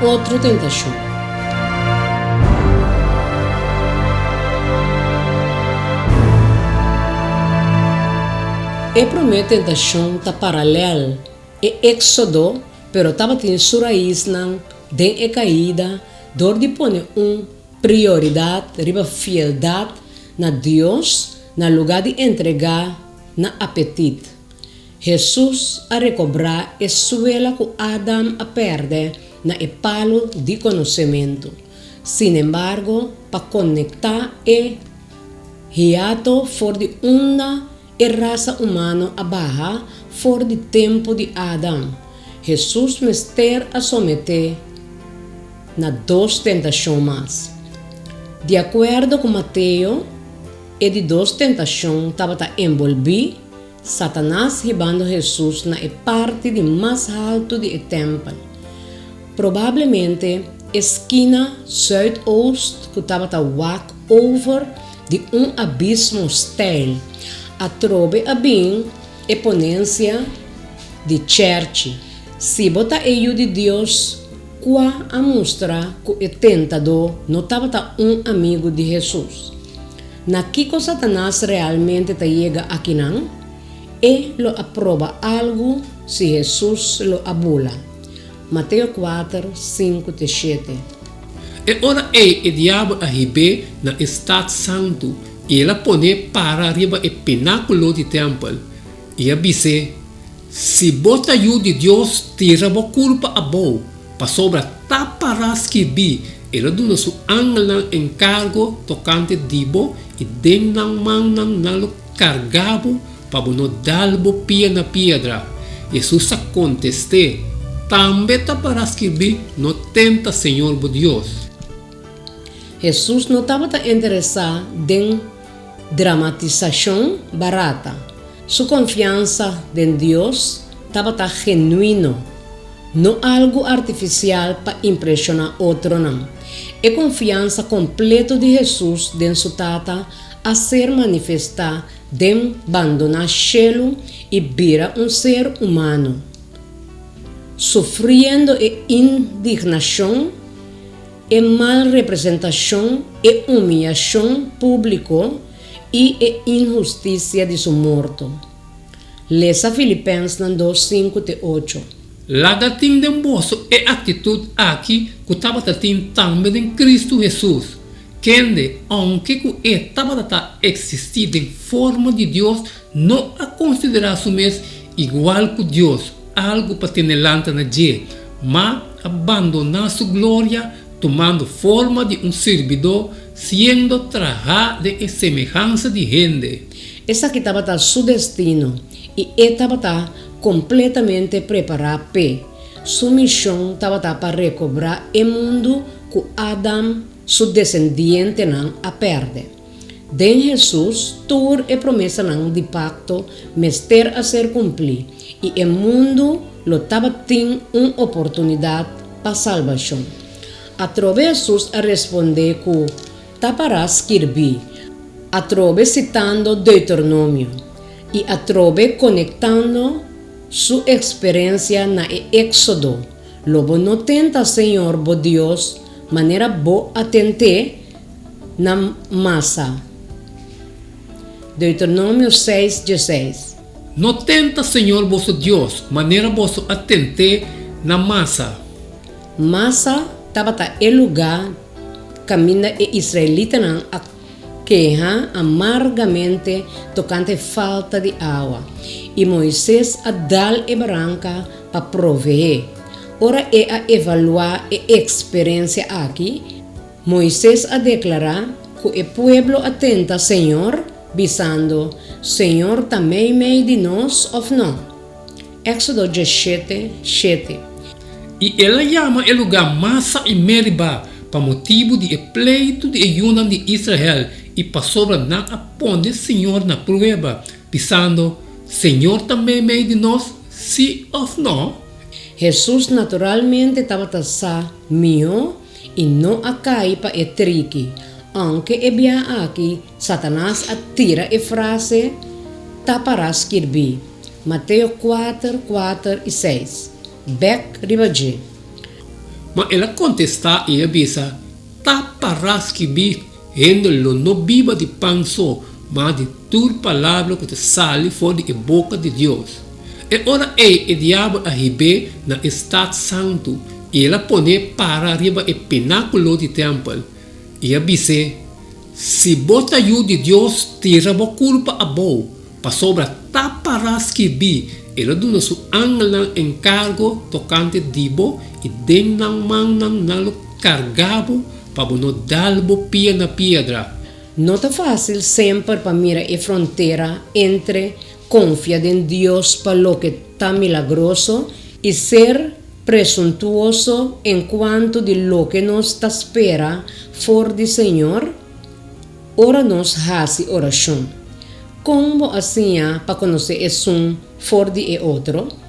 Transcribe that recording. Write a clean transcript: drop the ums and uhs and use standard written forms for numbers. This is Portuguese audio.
outra tentação. A primeira tentação está paralela e Éxodo, pero estava tendo sua raiz den a caída, dor de pôr prioridade, riba fieldade na Deus, na lugar de entregar na apetite. Jesus a recobrar a suela que Adam a perde na palo de conhecimento. Sin embargo, para conectar e hiato for de uma raça humana a barra for de tempo de Adam. Jesus mester a someter na duas tentações mais. De acordo com Mateus, e de duas tentações estava envolvido Satanás ribando Jesus na parte de mais alto do templo. Provavelmente, esquina zuidoost que estava walk over de abismo stijl. A trobe a bem e ponência de church. Se bota eu de Deus, qua a mostra que o tentador não estava amigo de Jesus. Na que Satanás realmente chega aqui não? E lo aprova algo se Jesus lo abula. Mateus 4, 5 7. E ora o diabo arribe na estado santo e ela pone para arriba o pináculo do templo e avise: se bota eu de Deus, tira a culpa a boa, para sobra taparás que bi, ela dona su angel encargo tocante dibo e den nang mang nang nalo cargabo para no dalbo pia na piedra. Jesus a conteste: também taparás que bi, no tenta Senhor bo Deus. Jesus não estava interessado em dramatização barata. Sua confiança em Deus estava genuíno, não algo artificial para impressionar outro não. É confiança completa de Jesus em sua tata a ser manifestada de abandonar chelo e vira ser humano. Sofrendo e indignação, e mal representação e humilhação público e injustiça de seu morto. Lesa Filipenses 2, 5 8. Lagating de moço e atitude aqui que estava tendo também em Cristo Jesus. Quende, aunque que estava a existir em forma de Deus, não a considerar su mesmo igual que Deus, algo para ter lanta na dia, mas abandonar sua glória, tomando forma de servidor, sendo trajado de semelhança de gente. Essa que estava seu destino e estava completamente preparado para sua missão estava para recobrar o mundo que Adam, seu descendente, não a perde. De Jesus, toda a promessa de pacto mester a ser cumprida e o mundo lo estava tendo uma oportunidade para salvação. Através Jesus a responder que taparás kirbi, através citando Deuteronômio e através conectando sua experiência na Éxodo. Lobo não tenta Senhor bo Deus, maneira bo atente na massa. Deuteronômio 6, 16. Não tenta Senhor vosso Deus, maneira vosso atente na massa. Massa estava em lugar caminha e israelita não a queja amargamente tocante falta de água. E Moisés a dar e branca para prover. Ora é a evaluar a experiência aqui. Moisés a declarar que o povo atenta Senhor, visando Senhor também meio de nós ou não. Éxodo 17, 7. E ela chama o lugar Massa e Meribá para motivo de pleito de Yuna de Israel e para sobra não aponde Senhor na prueba, pensando Senhor também meio de nós, sim ou não? Jesus naturalmente estava taça mio e não a cair para trique. Aunque é bem aqui, Satanás atira a frase taparás kirbi. Mateus 4, 4 e 6. Beck Ribadji. Ma ela contesta e avisa, taparás que bi, lo no viva de panso, mas de tua palavra que te sale fora da boca de Deus. E ora o diabo arribe na estado santo, e ela pone para arriba o pináculo de templo, e avisa, se bota ajuda de Deus, tira a culpa a boa, para sobra taparás que bi, ela dona su angel ng encargo tocante dibo, e den ng man ng nalo cargabo, para no dalbo pia na piedra. Não está fácil sempre para mirar a fronteira entre confiar em Deus para lo que está milagroso e ser presuntuoso enquanto de lo que nos está espera for de Senhor. Ora nos hace oração. Como assim para conhecer um for de outro?